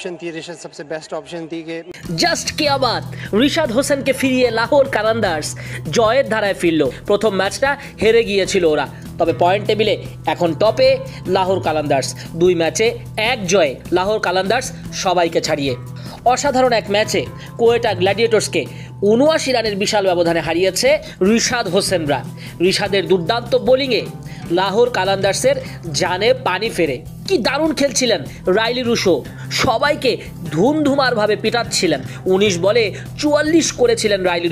Option थी, ऋषद सबसे best option थी कि জাস্ট क्या बात রিশাদ হোসেনকে ফিরিয়ে লাহোর কালান্দার্স জয়ের ধারায় ফিরল। প্রথম ম্যাচটা হেরে গিয়েছিল ওরা, তবে পয়েন্ট টেবিলে এখন টপে লাহোর কালান্দার্স। 2 ম্যাচে 1 জয়ে লাহোর কালান্দার্স সবাইকে ছাড়িয়ে। অসাধারণ এক ম্যাচে কোয়েটা গ্ল্যাডিয়েটর্সকে 79 রানের বিশাল ব্যবধানে হারিয়েছে রিশাদ হোসেনরা। রিশাদের দুর্দান্ত বোলিংয়ে লাহোর কালান্দার্সের জানে পানি ফেরে। কি দারুণ খেলছিলেন রাইলি রুশো, সবাইকে ধুমধুমারভাবে পিটাচ্ছিলেন। 19 বলে 44 করেছিলেন রাইলি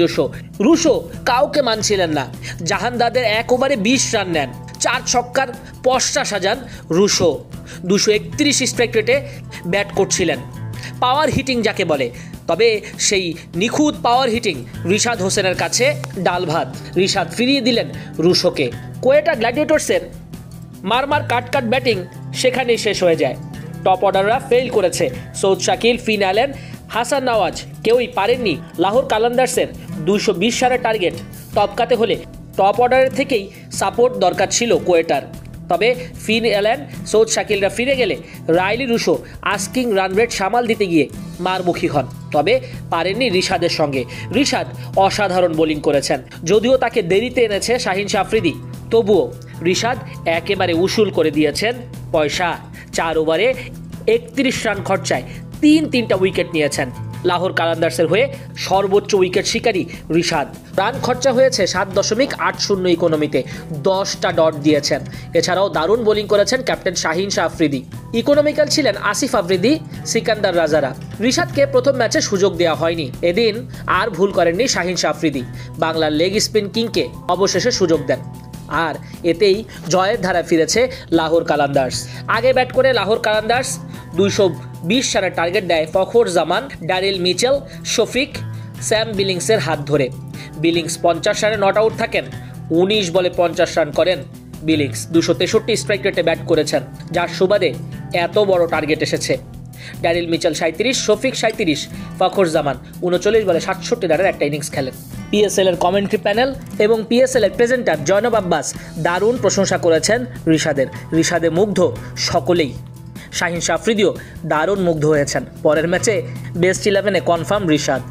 রুশো কাউকে মানছিলেন না। জাহানদাদের 1 ওভারে 20 রান নেন, 4 ছক্কার পশ্চা সাজান রুশো। 231 স্ট্রাইক রেটে ব্যাট করছিলেন, পাওয়ার হিটিং যাকে বলে। তবে সেই নিখুঁত পাওয়ার হিটিং রিশাদ হোসেনের কাছে ডাল ভাত। রিশাদ ফিরিয়ে দিলেন রুশোকে। কোয়েটা গ্ল্যাডিয়েটর্সের মারমার কাট ব্যাটিং সেখানেই শেষ হয়ে যায়। টপ অর্ডাররা ফেল করেছে। সৌদ শাকিল, ফিন অ্যালেন, হাসান নওয়াজ কেউই পারেননি লাহোর কালান্দার্সের 220 রানের টার্গেট টপকাতে হলে টপ অর্ডারের থেকেই সাপোর্ট দরকার ছিল কোয়েটার। তবে ফিন অ্যালেন, সৌদ শাকিলরা ফিরে গেলে Rilee Rossouw asking run rate সামাল দিতে গিয়ে মারমুখী হন। তবে পারেননি রিশাদের সঙ্গে। রিশাদ অসাধারণ বোলিং করেছেন, যদিও তাকে দেরিতে এনেছে শাহিন শাহ আফ্রিদি, তবুও রিশাদ একেবারে উসুল করে দিয়েছেন পয়সা। 4 ওভারে 31 রান খরচায় 3টা উইকেট নিয়েছেন। লাহোর কালান্দার্সের হয়ে সর্বোচ্চ উইকেট শিকারী রিশাদ। রান খরচা হয়েছে 7.80 ইকোনমিতে, 10টা ডট দিয়েছেন। এছাড়াও দারুণ বোলিং করেছেন ক্যাপ্টেন শাহিন শাহ আফ্রিদি। ইকোনমিক্যাল ছিলেন আসিফ আফ্রিদি, সিকান্দার রাজারা। রিশাদকে প্রথম ম্যাচে সুযোগ দেওয়া হয়নি, এদিন আর ভুল করেননি শাহিন শাহ আফ্রিদি। বাংলার লেগ স্পিন কিংকে অবশেষে সুযোগ দেন, আর এতেই জয়ের ধারা ফিরেছে লাহোর কালান্দার্স। আগে ব্যাট করে লাহোর কালান্দার্স 220 রানের টার্গেট দেয় ফখর জামান, ড্যারিল মিচেল, শফিক, স্যাম বিলিংসের হাত ধরে। বিলিংস 50 রানে নট আউট থাকেন। 19 বলে 50 রান করেন বিলিংস। 263 স্ট্রাইক রেটে ব্যাট করেছেন, যার সুবাদে এত বড় টার্গেট এসেছে। ড্যারিল মিচেল 37, শফিক 37, ফখর জামান 39 বলে 67 রানের একটা ইনিংস খেলেন। পিএসএল এর কমেন্ট্রি প্যানেল এবং পিএসএল এর প্রেজেন্টার জয়নব আব্বাস দারুণ প্রশংসা করেছেন রিশাদে মুগ্ধ সকলেই। শাহিন শাহ আফ্রিদিও দারুণ মুগ্ধ হয়েছেন। পরের ম্যাচে বেস্ট 11-এ কনফার্ম রিশাদ।